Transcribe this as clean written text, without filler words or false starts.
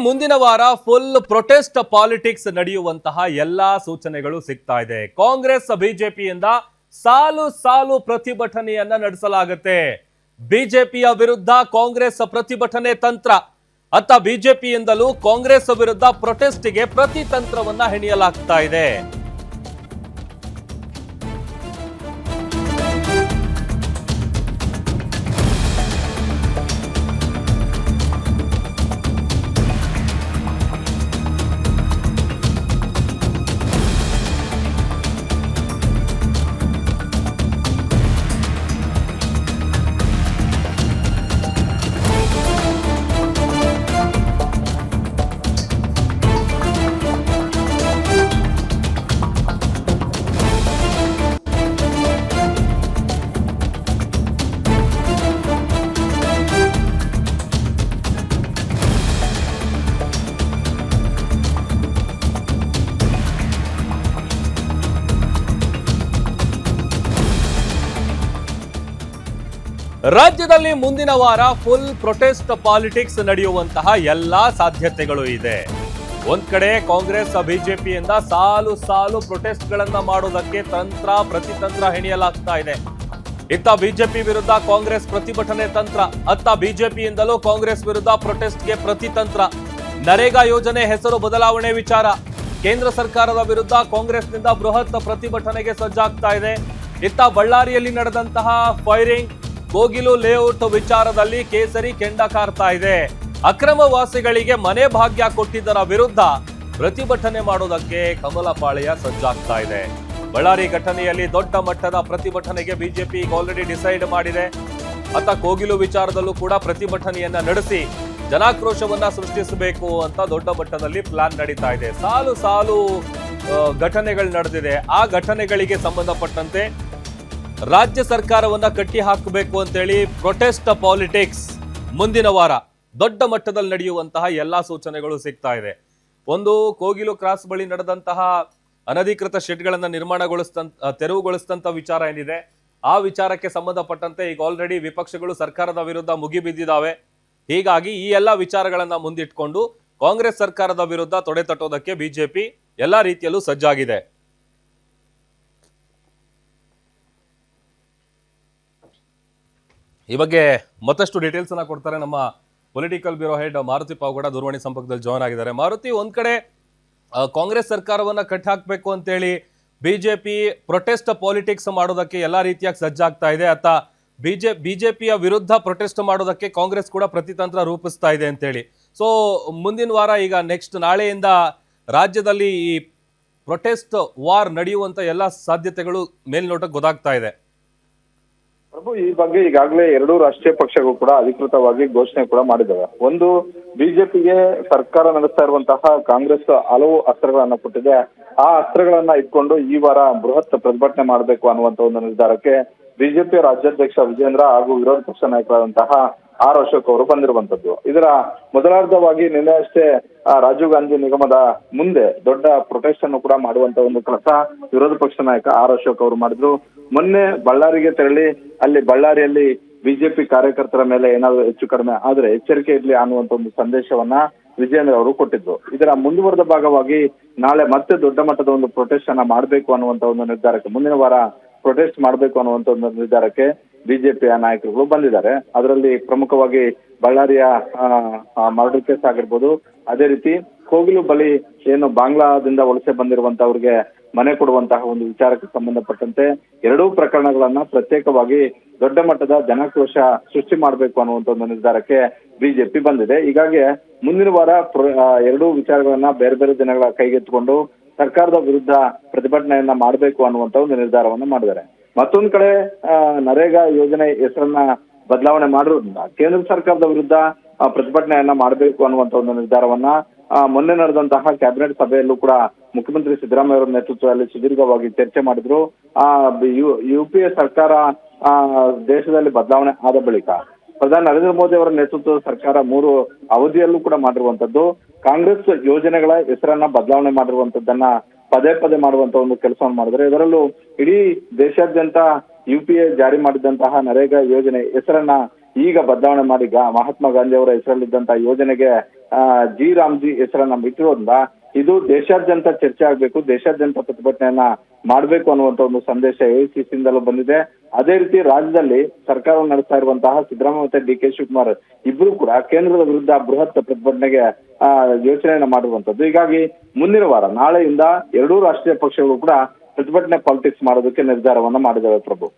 ಮುಂದಿನ ವಾರ full protest politics ನಡೆಯುವಂತಹ ಎಲ್ಲಾ ಸೂಚನೆಗಳು ಸಿಗ್ತಾ ಇದೆ. ಕಾಂಗ್ರೆಸ್ ಬಿಜೆಪಿಯಿಂದ ಸಾಲು ಸಾಲು ಪ್ರತಿಭಟನೆಯನ್ನ ನಡೆಸಲಾಗುತ್ತೆ. ಬಿಜೆಪಿಯ ವಿರುದ್ಧ ಕಾಂಗ್ರೆಸ್ ಪ್ರತಿಭಟನೆ ತಂತ್ರ, ಅತ್ತ ಬಿಜೆಪಿಯಿಂದಲೂ ಕಾಂಗ್ರೆಸ್ ವಿರುದ್ಧ ಪ್ರೊಟೆಸ್ಟ್ಗೆ ಪ್ರತಿ ತಂತ್ರವನ್ನ ಹೆಣೆಯಲಾಗ್ತಾ ಇದೆ. ರಾಜ್ಯದಲ್ಲಿ ಮುಂದಿನ ವಾರ ಫುಲ್ ಪ್ರೊಟೆಸ್ಟ್ ಪಾಲಿಟಿಕ್ಸ್ ನಡೆಯುವಂತಹ ಎಲ್ಲಾ ಸಾಧ್ಯತೆಗಳು ಇದೆ. ಒಂದ್ ಕಡೆ ಕಾಂಗ್ರೆಸ್ ಬಿಜೆಪಿಯಿಂದ ಸಾಲು ಸಾಲು ಪ್ರೊಟೆಸ್ಟ್ ಗಳನ್ನ ಮಾಡೋದಕ್ಕೆ ತಂತ್ರ ಪ್ರತಿತಂತ್ರ ಹೆಣೆಯಲಾಗ್ತಾ ಇದೆ. ಇತ್ತ ಬಿಜೆಪಿ ವಿರುದ್ಧ ಕಾಂಗ್ರೆಸ್ ಪ್ರತಿಭಟನೆ ತಂತ್ರ, ಅತ್ತ ಬಿಜೆಪಿಯಿಂದಲೂ ಕಾಂಗ್ರೆಸ್ ವಿರುದ್ಧ ಪ್ರೊಟೆಸ್ಟ್ಗೆ ಪ್ರತಿತಂತ್ರ. ನರೇಗಾ ಯೋಜನೆ ಹೆಸರು ಬದಲಾವಣೆ ವಿಚಾರ, ಕೇಂದ್ರ ಸರ್ಕಾರದ ವಿರುದ್ಧ ಕಾಂಗ್ರೆಸ್ನಿಂದ ಬೃಹತ್ ಪ್ರತಿಭಟನೆಗೆ ಸಜ್ಜಾಗ್ತಾ ಇದೆ. ಇತ್ತ ಬಳ್ಳಾರಿಯಲ್ಲಿ ನಡೆದಂತಹ ಫೈರಿಂಗ್, ಕೋಗಿಲು ಲೇಔಟ್ ವಿಚಾರದಲ್ಲಿ ಕೇಸರಿ ಕೆಂಡ ಕಾರ್ತಾ ಇದೆ. ಅಕ್ರಮವಾಸಿಗಳಿಗೆ ಮನೆ ಭಾಗ್ಯ ಕೊಟ್ಟಿದ್ದರ ವಿರುದ್ಧ ಪ್ರತಿಭಟನೆ ಮಾಡೋದಕ್ಕೆ ಕಮಲಪಾಳ್ಯ ಸಜ್ಜಾಗ್ತಾ ಇದೆ. ಬಳ್ಳಾರಿ ಘಟನೆಯಲ್ಲಿ ದೊಡ್ಡ ಮಟ್ಟದ ಪ್ರತಿಭಟನೆಗೆ ಬಿಜೆಪಿ ಆಲ್ರೆಡಿ ಡಿಸೈಡ್ ಮಾಡಿದೆ. ಅತ್ತ ಕೋಗಿಲು ವಿಚಾರದಲ್ಲೂ ಕೂಡ ಪ್ರತಿಭಟನೆಯನ್ನ ನಡೆಸಿ ಜನಾಕ್ರೋಶವನ್ನ ಸೃಷ್ಟಿಸಬೇಕು ಅಂತ ದೊಡ್ಡ ಮಟ್ಟದಲ್ಲಿ ಪ್ಲಾನ್ ನಡೀತಾ ಇದೆ. ಸಾಲು ಸಾಲು ಘಟನೆಗಳು ನಡೆದಿದೆ. ಆ ಘಟನೆಗಳಿಗೆ ಸಂಬಂಧಪಟ್ಟಂತೆ ರಾಜ್ಯ ಸರ್ಕಾರವನ್ನ ಕಟ್ಟಿ ಹಾಕಬೇಕು ಅಂತೇಳಿ ಪ್ರೊಟೆಸ್ಟ್ ಪಾಲಿಟಿಕ್ಸ್ ಮುಂದಿನ ವಾರ ದೊಡ್ಡ ಮಟ್ಟದಲ್ಲಿ ನಡೆಯುವಂತಹ ಎಲ್ಲಾ ಸೂಚನೆಗಳು ಸಿಗ್ತಾ ಇದೆ. ಒಂದು, ಕೋಗಿಲು ಕ್ರಾಸ್ ಬಳಿ ನಡೆದಂತಹ ಅನಧಿಕೃತ ಶೆಡ್ಗಳನ್ನ ತೆರವುಗೊಳಿಸಿದಂತ ವಿಚಾರ ಏನಿದೆ, ಆ ವಿಚಾರಕ್ಕೆ ಸಂಬಂಧಪಟ್ಟಂತೆ ಈಗ ಆಲ್ರೆಡಿ ವಿಪಕ್ಷಗಳು ಸರ್ಕಾರದ ವಿರುದ್ಧ ಮುಗಿಬಿದ್ದಿದ್ದಾವೆ. ಹೀಗಾಗಿ ಈ ಎಲ್ಲಾ ವಿಚಾರಗಳನ್ನ ಮುಂದಿಟ್ಕೊಂಡು ಕಾಂಗ್ರೆಸ್ ಸರ್ಕಾರದ ವಿರುದ್ಧ ತೊಡೆ ತಟ್ಟೋದಕ್ಕೆ ಬಿಜೆಪಿ ಎಲ್ಲಾ ರೀತಿಯಲ್ಲೂ ಸಜ್ಜಾಗಿದೆ. ಈ ಬಗ್ಗೆ ಮತ್ತಷ್ಟು ಡೀಟೇಲ್ಸ್ ಅನ್ನ ಕೊಡ್ತಾರೆ ನಮ್ಮ political bureau head Maruti Pavagada ದೂರವಾಣಿ ಸಂಪರ್ಕದಲ್ಲಿ ಜಾಯ್ನ್ ಆಗಿದ್ದಾರೆ. ಮಾರುತಿ, ಒಂದ್ ಕಡೆ ಕಾಂಗ್ರೆಸ್ ಸರ್ಕಾರವನ್ನ ಕಟ್ಟಿ ಹಾಕಬೇಕು ಅಂತೇಳಿ ಬಿಜೆಪಿ ಪ್ರೊಟೆಸ್ಟ್ ಪಾಲಿಟಿಕ್ಸ್ ಮಾಡೋದಕ್ಕೆ ಎಲ್ಲಾ ರೀತಿಯಾಗಿ ಸಜ್ಜಾಗ್ತಾ ಇದೆ. ಅತ್ತ ಬಿಜೆಪಿಯ ವಿರುದ್ಧ ಪ್ರೊಟೆಸ್ಟ್ ಮಾಡೋದಕ್ಕೆ ಕಾಂಗ್ರೆಸ್ ಕೂಡ ಪ್ರತಿತಂತ್ರ ರೂಪಿಸ್ತಾ ಇದೆ ಅಂತೇಳಿ. ಸೊ ಮುಂದಿನ ವಾರ ಈಗ ನೆಕ್ಸ್ಟ್ ನಾಳೆಯಿಂದ ರಾಜ್ಯದಲ್ಲಿ ಈ ಪ್ರೊಟೆಸ್ಟ್ ವಾರ್ ನಡೆಯುವಂತ ಎಲ್ಲಾ ಸಾಧ್ಯತೆಗಳು ಮೇಲ್ನೋಟಕ್ಕೆ ಗೊತ್ತಾಗ್ತಾ ಇದೆ. ಪ್ರಭು, ಈ ಬಗ್ಗೆ ಈಗಾಗಲೇ ಎರಡೂ ರಾಷ್ಟ್ರೀಯ ಪಕ್ಷಗಳು ಕೂಡ ಅಧಿಕೃತವಾಗಿ ಘೋಷಣೆ ಕೂಡ ಮಾಡಿದ್ದಾವೆ. ಒಂದು, ಬಿಜೆಪಿಗೆ ಸರ್ಕಾರ ನಡೆಸ್ತಾ ಇರುವಂತಹ ಕಾಂಗ್ರೆಸ್ ಹಲವು ಅಸ್ತ್ರಗಳನ್ನ ಕೊಟ್ಟಿದೆ. ಆ ಅಸ್ತ್ರಗಳನ್ನ ಇಟ್ಕೊಂಡು ಈ ವಾರ ಬೃಹತ್ ಪ್ರತಿಭಟನೆ ಮಾಡಬೇಕು ಅನ್ನುವಂತ ಒಂದು ನಿರ್ಧಾರಕ್ಕೆ ಬಿಜೆಪಿ ರಾಜ್ಯಾಧ್ಯಕ್ಷ ವಿಜೇಂದ್ರ ಹಾಗೂ ವಿರೋಧ ಪಕ್ಷ ನಾಯಕರಾದಂತಹ ಆರ್ ಅಶೋಕ್ ಅವರು ಬಂದಿರುವಂತದ್ದು. ಇದರ ಮೊದಲಾರ್ಧವಾಗಿ ನಿನ್ನೆ ಅಷ್ಟೇ ರಾಜೀವ್ ಗಾಂಧಿ ನಿಗಮದ ಮುಂದೆ ದೊಡ್ಡ ಪ್ರೊಟೆಸ್ಟ್ ಅನ್ನು ಕೂಡ ಮಾಡುವಂತ ಒಂದು ಕೆಲಸ ವಿರೋಧ ಪಕ್ಷ ನಾಯಕ ಆರ್ ಅಶೋಕ್ ಅವರು ಮಾಡಿದ್ರು. ಮೊನ್ನೆ ಬಳ್ಳಾರಿಗೆ ತೆರಳಿ ಅಲ್ಲಿ ಬಳ್ಳಾರಿಯಲ್ಲಿ ಬಿಜೆಪಿ ಕಾರ್ಯಕರ್ತರ ಮೇಲೆ ಏನಾದ್ರು ಹೆಚ್ಚು ಕಡಿಮೆ ಆದ್ರೆ ಎಚ್ಚರಿಕೆ ಇರ್ಲಿ ಅನ್ನುವಂತ ಒಂದು ಸಂದೇಶವನ್ನ ವಿಜೇಂದ್ರ ಅವರು ಕೊಟ್ಟಿದ್ರು. ಇದರ ಮುಂದುವರೆದ ಭಾಗವಾಗಿ ನಾಳೆ ಮತ್ತೆ ದೊಡ್ಡ ಮಟ್ಟದ ಒಂದು ಪ್ರೊಟೆಸ್ಟ್ ಅನ್ನ ಮಾಡಬೇಕು ಅನ್ನುವಂತ ಒಂದು ನಿರ್ಧಾರಕ್ಕೆ, ಮುಂದಿನ ವಾರ ಪ್ರೊಟೆಸ್ಟ್ ಮಾಡಬೇಕು ಅನ್ನುವಂತ ಒಂದು ನಿರ್ಧಾರಕ್ಕೆ ಬಿಜೆಪಿಯ ನಾಯಕರುಗಳು ಬಂದಿದ್ದಾರೆ. ಅದರಲ್ಲಿ ಪ್ರಮುಖವಾಗಿ ಬಳ್ಳಾರಿಯ ಮರ್ಡರ್ ಕೇಸ್ ಆಗಿರ್ಬೋದು, ಅದೇ ರೀತಿ ಕೋಗಿಲು ಬಳಿ ಏನು ಬಾಂಗ್ಲಾದಿಂದ ವಲಸೆ ಬಂದಿರುವಂತವ್ರಿಗೆ ಮನೆ ಕೊಡುವಂತಹ ಒಂದು ವಿಚಾರಕ್ಕೆ ಸಂಬಂಧಪಟ್ಟಂತೆ ಎರಡೂ ಪ್ರಕರಣಗಳನ್ನ ಪ್ರತ್ಯೇಕವಾಗಿ ದೊಡ್ಡ ಮಟ್ಟದ ಜನಾಕ್ರೋಶ ಸೃಷ್ಟಿ ಮಾಡಬೇಕು ಅನ್ನುವಂತ ಒಂದು ನಿರ್ಧಾರಕ್ಕೆ ಬಿಜೆಪಿ ಬಂದಿದೆ. ಹೀಗಾಗಿ ಮುಂದಿನ ವಾರ ಎರಡೂ ವಿಚಾರಗಳನ್ನ ಬೇರೆ ಬೇರೆ ದಿನಗಳ ಕೈಗೆತ್ತಿಕೊಂಡು ಸರ್ಕಾರದ ವಿರುದ್ಧ ಪ್ರತಿಭಟನೆಯನ್ನ ಮಾಡಬೇಕು ಅನ್ನುವಂತ ಒಂದು ನಿರ್ಧಾರವನ್ನ ಮಾಡಿದ್ದಾರೆ. ಮತ್ತೊಂದ್ ಕಡೆ ನರೇಗಾ ಯೋಜನೆ ಹೆಸರನ್ನ ಬದಲಾವಣೆ ಮಾಡಿರೋದ್ರಿಂದ ಕೇಂದ್ರ ಸರ್ಕಾರದ ವಿರುದ್ಧ ಪ್ರತಿಭಟನೆಯನ್ನ ಮಾಡಬೇಕು ಅನ್ನುವಂತ ಒಂದು ನಿರ್ಧಾರವನ್ನ ಮೊನ್ನೆ ನಡೆದಂತಹ ಕ್ಯಾಬಿನೆಟ್ ಸಭೆಯಲ್ಲೂ ಕೂಡ ಮುಖ್ಯಮಂತ್ರಿ ಸಿದ್ದರಾಮಯ್ಯ ಅವರ ನೇತೃತ್ವದಲ್ಲಿ ಸುದೀರ್ಘವಾಗಿ ಚರ್ಚೆ ಮಾಡಿದ್ರು. ಯುಪಿಎ ಸರ್ಕಾರ ದೇಶದಲ್ಲಿ ಬದಲಾವಣೆ ಆದ ಬಳಿಕ ಪ್ರಧಾನಿ ನರೇಂದ್ರ ಮೋದಿ ಅವರ ನೇತೃತ್ವದ ಸರ್ಕಾರ 3 ಅವಧಿಯಲ್ಲೂ ಕೂಡ ಮಾಡಿರುವಂತದ್ದು ಕಾಂಗ್ರೆಸ್ ಯೋಜನೆಗಳ ಹೆಸರನ್ನ ಬದಲಾವಣೆ ಮಾಡಿರುವಂತದ್ದನ್ನ ಪದೇ ಪದೇ ಮಾಡುವಂತ ಒಂದು ಕೆಲಸವನ್ನು ಮಾಡಿದ್ರೆ. ಇದರಲ್ಲೂ ಇಡೀ ದೇಶಾದ್ಯಂತ ಯುಪಿಎ ಜಾರಿ ಮಾಡಿದಂತಹ ನರೇಗಾ ಯೋಜನೆ ಹೆಸರನ್ನ ಈಗ ಬದಲಾವಣೆ ಮಾಡಿ ಮಹಾತ್ಮ ಗಾಂಧಿ ಅವರ ಹೆಸರಲ್ಲಿದ್ದಂತಹ ಯೋಜನೆಗೆ ಜಿ ರಾಮ್ಜಿ ಹೆಸರನ್ನ ಬಿಟ್ಟಿರೋದ್ರಿಂದ ಇದು ದೇಶಾದ್ಯಂತ ಚರ್ಚೆ ಆಗ್ಬೇಕು, ದೇಶಾದ್ಯಂತ ಪ್ರತಿಭಟನೆಯನ್ನ ಮಾಡ್ಬೇಕು ಅನ್ನುವಂತ ಒಂದು ಸಂದೇಶ ಎಐಸಿಸಿಯಿಂದಲೂ ಬಂದಿದೆ. ಅದೇ ರೀತಿ ರಾಜ್ಯದಲ್ಲಿ ಸರ್ಕಾರ ನಡೆಸ್ತಾ ಇರುವಂತಹ ಸಿದ್ದರಾಮಯ್ಯ ಮತ್ತೆ ಡಿ ಕೆ ಶಿವಕುಮಾರ್ ಇಬ್ರು ಕೂಡ ಕೇಂದ್ರದ ವಿರುದ್ಧ ಬೃಹತ್ ಪ್ರತಿಭಟನೆಗೆ ಯೋಚನೆಯನ್ನ ಮಾಡಿರುವಂತದ್ದು. ಹೀಗಾಗಿ ಮುಂದಿನ ವಾರ ನಾಳೆಯಿಂದ ಎರಡೂ ರಾಷ್ಟ್ರೀಯ ಪಕ್ಷಗಳು ಕೂಡ ಪ್ರತಿಭಟನೆ ಪಾಲಿಟಿಕ್ಸ್ ಮಾಡೋದಕ್ಕೆ ನಿರ್ಧಾರವನ್ನ ಮಾಡಿದ್ದಾವೆ ಪ್ರಭು.